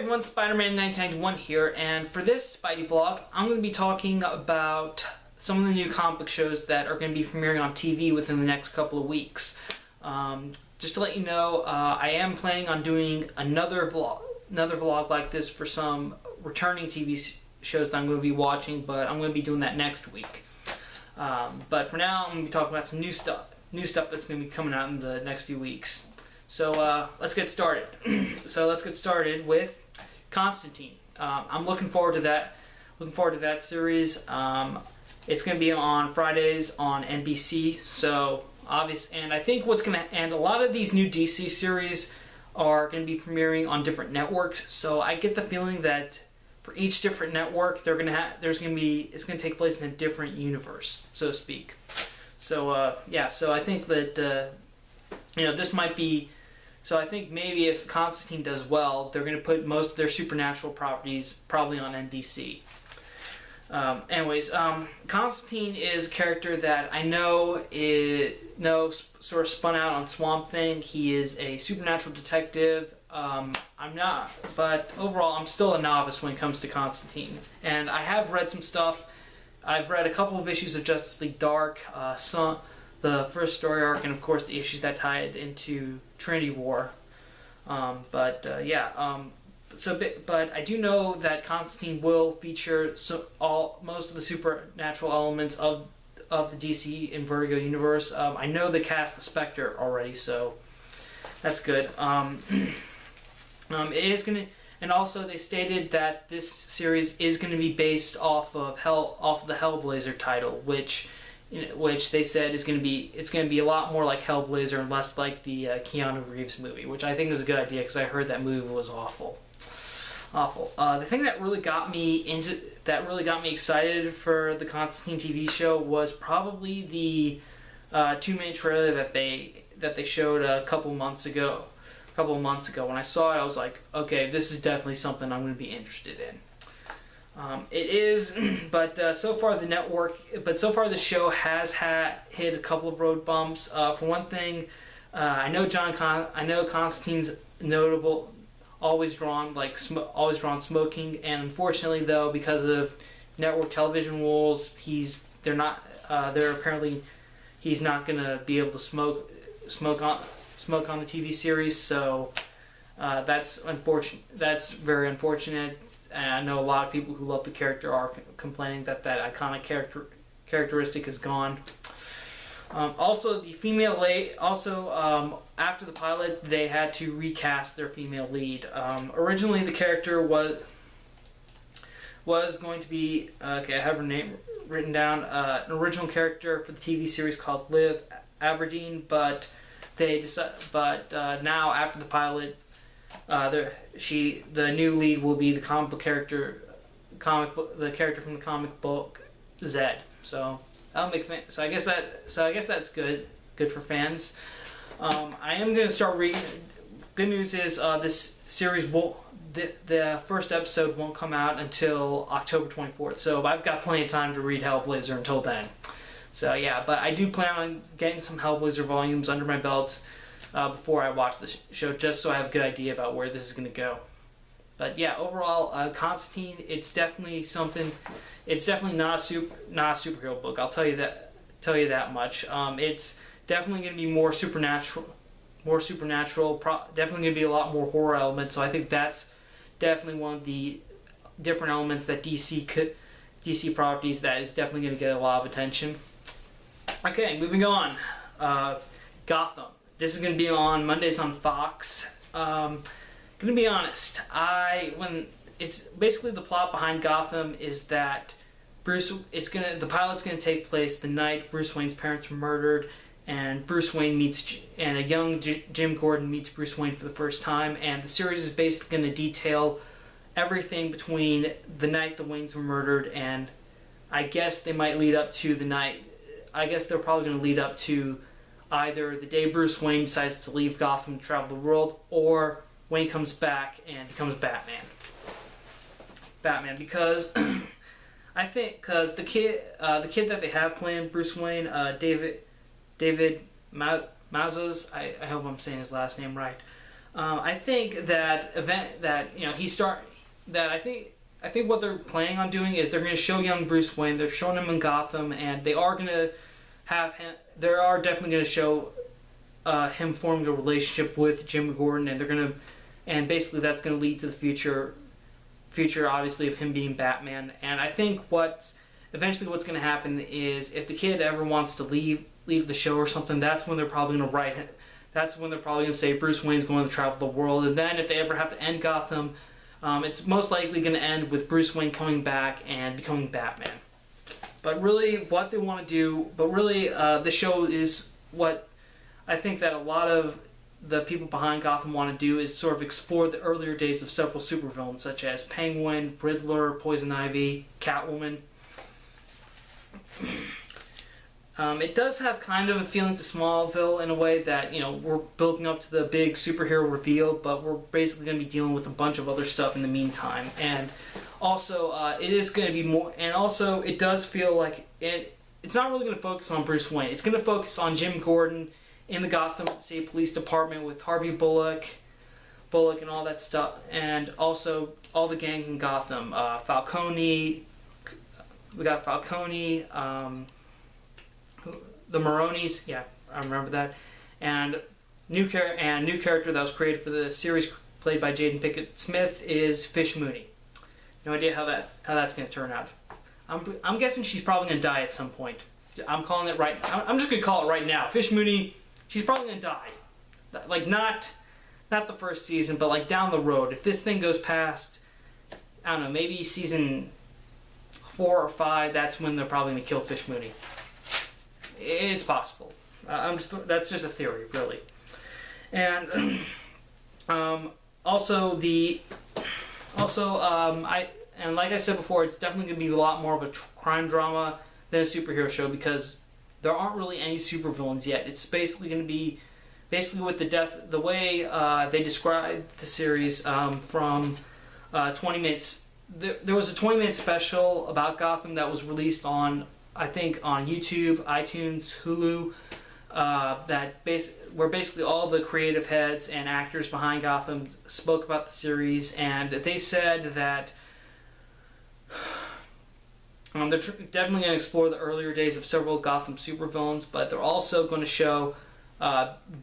everyone, Spider-Man 1991 here, and for this Spidey vlog, I'm going to be talking about some of the new comic book shows that are going to be premiering on TV within the next couple of weeks. Just to let you know, I am planning on doing another vlog like this for some returning TV shows that I'm going to be watching, but I'm going to be doing that next week. But for now, I'm going to be talking about some new stuff that's going to be coming out in the next few weeks. So let's get started. Let's get started with Constantine. I'm looking forward to that. Looking forward to that series. It's going to be on Fridays on NBC. So and I think and a lot of these new DC series are going to be premiering on different networks. So I get the feeling that for each different network, it's going to take place in a different universe, so to speak. So yeah. So I think that this might be. So I think maybe if Constantine does well, they're going to put most of their supernatural properties probably on NBC. Constantine is a character that I know sort of spun out on Swamp Thing. He is a supernatural detective. But overall, I'm still a novice when it comes to Constantine. And I have read some stuff. I've read a couple of issues of Justice League Dark, the first story arc, and of course the issues that tied into Trinity War. But I do know that Constantine will feature most of the supernatural elements of the DC and Vertigo universe. I know they cast the Spectre already, so that's good. It is gonna, and also they stated that this series is going to be based off of the Hellblazer title, which they said it's going to be a lot more like Hellblazer and less like the Keanu Reeves movie, which I think is a good idea because I heard that movie was awful. The thing that really got me excited for the Constantine TV show was probably the 2-minute trailer that they showed a couple of months ago. When I saw it, I was like, okay, this is definitely something I'm going to be interested in. It is, but so far the show has hit a couple of road bumps. For one thing, I know Constantine's notable, always drawn smoking, and unfortunately though, because of network television rules, he's not gonna be able to smoke on the TV series. So that's unfortunate. That's very unfortunate. And I know a lot of people who love the character are complaining that iconic characteristic is gone. Also, the female lead. After the pilot, they had to recast their female lead. Originally, the character was going to be okay. I have her name written down. An original character for the TV series called Liv Aberdeen, but now after the pilot. The new lead will be the the character from the comic book Zed. So that'll make I guess that's good for fans. I am going to start reading. Good news is this series the first episode won't come out until October 24th. So I've got plenty of time to read Hellblazer until then. So yeah, but I do plan on getting some Hellblazer volumes under my belt before I watch the show, just so I have a good idea about where this is going to go. But yeah, overall, Constantine, it's definitely something. It's definitely not a superhero book. I'll tell you that much. It's definitely going to be more supernatural. Definitely going to be a lot more horror elements. So I think that's definitely one of the different elements that DC properties that is definitely going to get a lot of attention. Okay, moving on. Gotham. This is going to be on Mondays on Fox. Going to be honest, it's basically the plot behind Gotham is that the pilot's going to take place the night Bruce Wayne's parents were murdered, and a young Jim Gordon meets Bruce Wayne for the first time, and the series is basically going to detail everything between the night the Waynes were murdered, and I guess they might lead up to the night. I guess they're probably going to lead up to either the day Bruce Wayne decides to leave Gotham to travel the world, or Wayne comes back and becomes Batman. Because the kid that they have playing Bruce Wayne, David Mazos, I hope I'm saying his last name right. I think that I think what they're planning on doing is they're going to show young Bruce Wayne. They're showing him in Gotham, and they are going to have him. They are definitely going to show him forming a relationship with Jim Gordon, and they're going to, and basically that's going to lead to the future obviously of him being Batman. And I think eventually what's going to happen is if the kid ever wants to leave the show or something, that's when they're probably going to write it. That's when they're probably going to say Bruce Wayne's going to travel the world. And then if they ever have to end Gotham, it's most likely going to end with Bruce Wayne coming back and becoming Batman. But really, what they want to do, the show is what I think that a lot of the people behind Gotham want to do is sort of explore the earlier days of several supervillains, such as Penguin, Riddler, Poison Ivy, Catwoman. It does have kind of a feeling to Smallville in a way that, we're building up to the big superhero reveal, but we're basically going to be dealing with a bunch of other stuff in the meantime. And also, it is going to be more, and also it does feel like it's not really going to focus on Bruce Wayne. It's going to focus on Jim Gordon in the Gotham City Police Department with Harvey Bullock and all that stuff, and also all the gangs in Gotham. Falcone, we got Falcone, the Maronis, yeah, I remember that, and new character that was created for the series, played by Jaden Pickett Smith, is Fish Mooney. No idea how that's going to turn out. I'm guessing she's probably going to die at some point. I'm calling it right. I'm just going to call it right now. Fish Mooney, she's probably going to die. Like not the first season, but like down the road. If this thing goes past, I don't know, maybe season 4 or 5, that's when they're probably going to kill Fish Mooney. It's possible. That's just a theory, really. And like I said before, it's definitely going to be a lot more of a crime drama than a superhero show because there aren't really any supervillains yet. It's basically going to be with the way they described the series from 20 minutes. There was a 20-minute special about Gotham that was released on, I think, on YouTube, iTunes, Hulu, where basically all the creative heads and actors behind Gotham spoke about the series, and they said that they're definitely going to explore the earlier days of several Gotham supervillains, but they're also going to show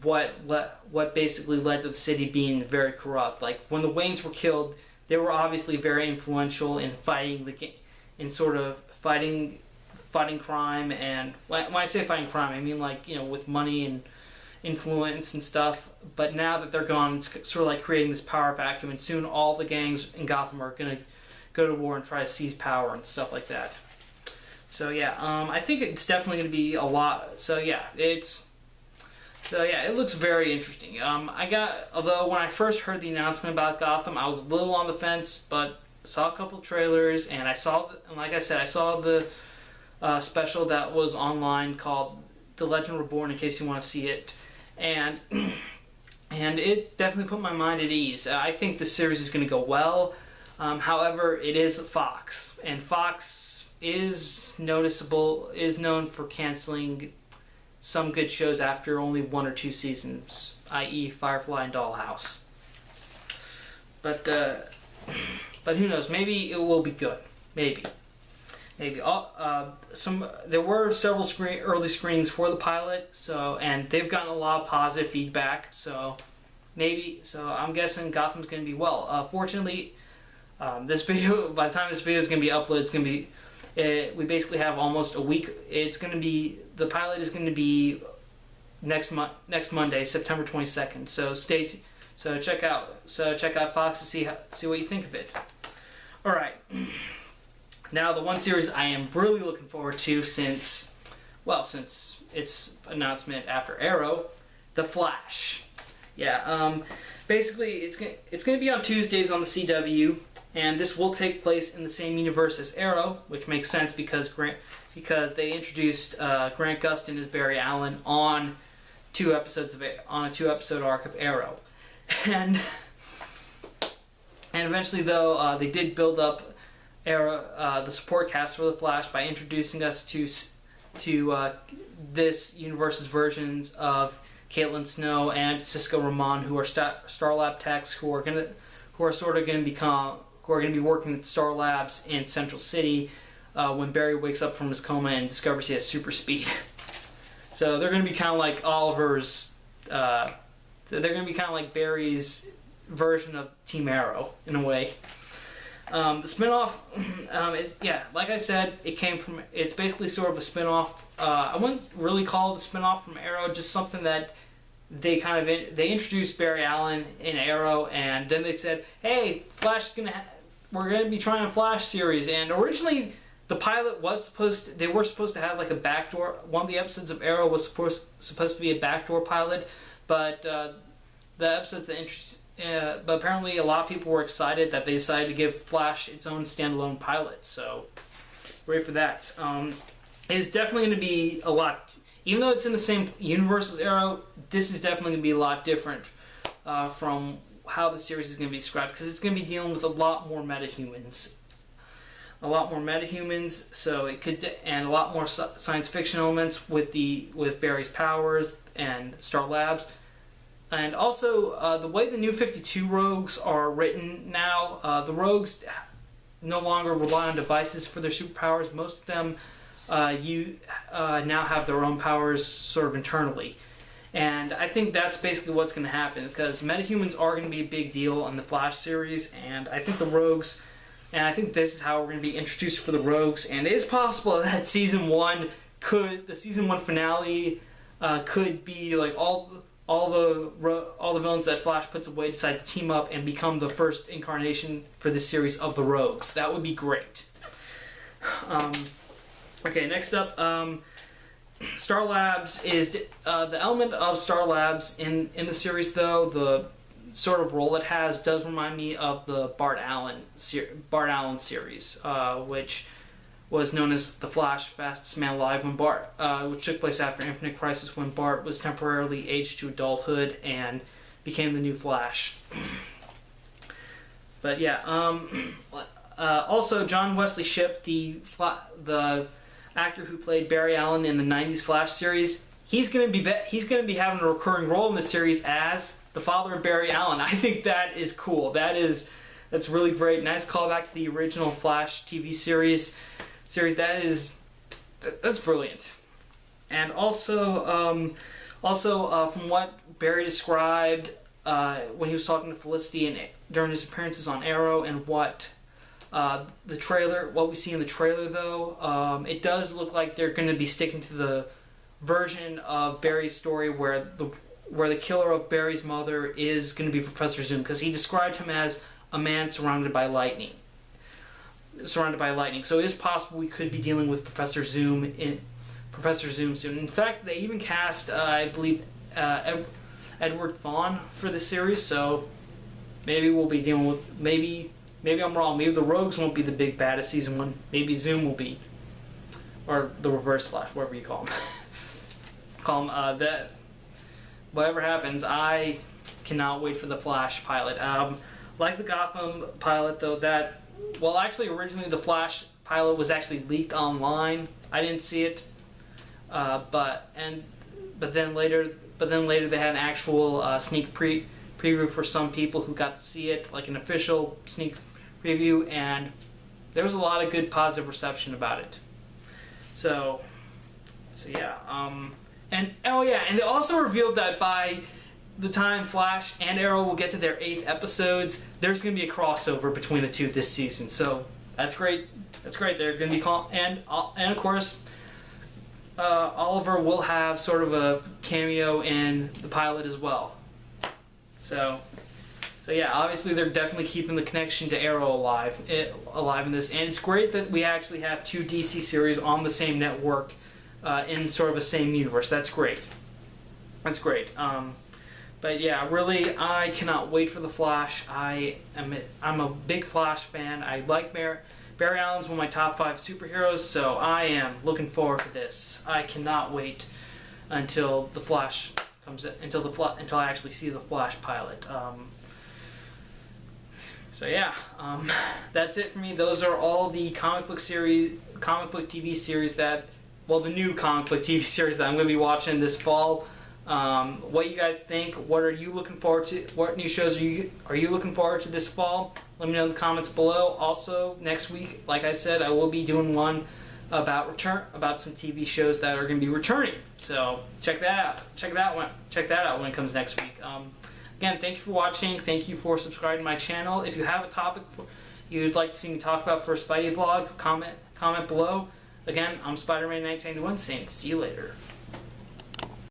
what basically led to the city being very corrupt. Like when the Waynes were killed, they were obviously very influential in fighting crime. And when I say fighting crime, I mean with money and influence and stuff. But now that they're gone, it's sort of like creating this power vacuum, and soon all the gangs in Gotham are going to go to war and try to seize power and stuff like that. So yeah, I think it's definitely going to be a lot. So yeah, it looks very interesting. Although when I first heard the announcement about Gotham, I was a little on the fence, but saw a couple trailers, and like I said, I saw the special that was online called The Legend Reborn, in case you want to see it, and it definitely put my mind at ease. I think the series is going to go well. However, it is Fox, and Fox is known for canceling some good shows after only 1 or 2 seasons, i.e. Firefly and Dollhouse. But who knows? Maybe it will be good. Maybe. There were several early screenings for the pilot, and they've gotten a lot of positive feedback. So I'm guessing Gotham's going to be well. Fortunately, this video, by the time this video is going to be uploaded, it's going to be. We basically have almost a week. The pilot is going to be next Monday, September 22nd. So check out Fox to see what you think of it. All right. Now the one series I am really looking forward to since its announcement after Arrow, The Flash. Yeah. Basically, it's going to be on Tuesdays on the CW. And this will take place in the same universe as Arrow, which makes sense because they introduced Grant Gustin as Barry Allen on a 2-episode arc of Arrow, and eventually though they did build up Arrow, the support cast for the Flash, by introducing us to this universe's versions of Caitlin Snow and Cisco Ramon, who are Starlab techs who are going to be working at Star Labs in Central City when Barry wakes up from his coma and discovers he has super speed. So they're going to be kind of like Oliver's. They're going to be kind of like Barry's version of Team Arrow in a way. The spinoff, like I said, it's basically sort of a spinoff. I wouldn't really call it a spinoff from Arrow, just something that they introduced Barry Allen in Arrow, and then they said, hey, we're gonna be trying a Flash series. And originally the pilot they were supposed to have like a backdoor. One of the episodes of Arrow was supposed to be a backdoor pilot, but the episodes but apparently a lot of people were excited that they decided to give Flash its own standalone pilot. So wait for that. It's definitely going to be a lot. Even though it's in the same universe as Arrow, this is definitely going to be a lot different from how the series is going to be described, because it's going to be dealing with a lot more metahumans. So it could, and a lot more science fiction elements with Barry's powers and Star Labs. And also, the way the New 52 Rogues are written now, the Rogues no longer rely on devices for their superpowers. Most of them now have their own powers sort of internally. And I think that's basically what's going to happen, because metahumans are going to be a big deal in the Flash series, and I think the Rogues, and I think this is how we're going to be introduced for the Rogues, and it is possible that the season 1 finale could be like all the villains that Flash puts away decide to team up and become the first incarnation for this series of the Rogues. That would be great. Okay, next up, Star Labs is the element of Star Labs in the series, though. The sort of role it has does remind me of the Bart Allen series, which was known as The Flash, Fastest Man Alive, which took place after Infinite Crisis, when Bart was temporarily aged to adulthood and became the new Flash. But yeah, also John Wesley Shipp, the actor who played Barry Allen in the '90s Flash series, he's going to be having a recurring role in the series as the father of Barry Allen. I think that is cool. That's really great. Nice callback to the original Flash TV series. That's brilliant. And also from what Barry described when he was talking to Felicity and during his appearances on Arrow, and what we see in the trailer, though, it does look like they're going to be sticking to the version of Barry's story where the killer of Barry's mother is going to be Professor Zoom, because he described him as a man surrounded by lightning. So it is possible we could be dealing with Professor Zoom soon. In fact, they even cast, I believe, Edward Thawne for the series. So maybe we'll be dealing with maybe I'm wrong. Maybe the Rogues won't be the big bad of season 1. Maybe Zoom will be, or the Reverse Flash, whatever you call him. That. Whatever happens, I cannot wait for the Flash pilot. Like the Gotham pilot, though, originally the Flash pilot was actually leaked online. I didn't see it, but then later they had an actual sneak preview for some people who got to see it, like an official sneak preview, and there was a lot of good positive reception about it. So yeah. And they also revealed that by the time Flash and Arrow will get to their 8th episodes, there's going to be a crossover between the two this season. So that's great. They're going to be and of course, Oliver will have sort of a cameo in the pilot as well. So yeah, obviously they're definitely keeping the connection to Arrow alive in this, and it's great that we actually have 2 DC series on the same network. In sort of a same universe. That's great. But yeah, really, I cannot wait for the Flash. I'm a big Flash fan. I like Barry Allen's one of my top 5 superheroes, so I am looking forward to this. I cannot wait until the Flash comes until I actually see the Flash pilot. So yeah, that's it for me. Those are all the comic book TV series the new comic book TV series that I'm going to be watching this fall. what you guys think. What are you looking forward to? What new shows are you looking forward to this fall? Let me know in the comments below. Also, next week, like I said, I will be doing one about some TV shows that are going to be returning. So check that out. Check that out when it comes next week. Again, thank you for watching. Thank you for subscribing to my channel. If you have a topic you'd like to see me talk about for a Spidey vlog, comment below. Again, I'm Spider-Man 1991 saying see you later.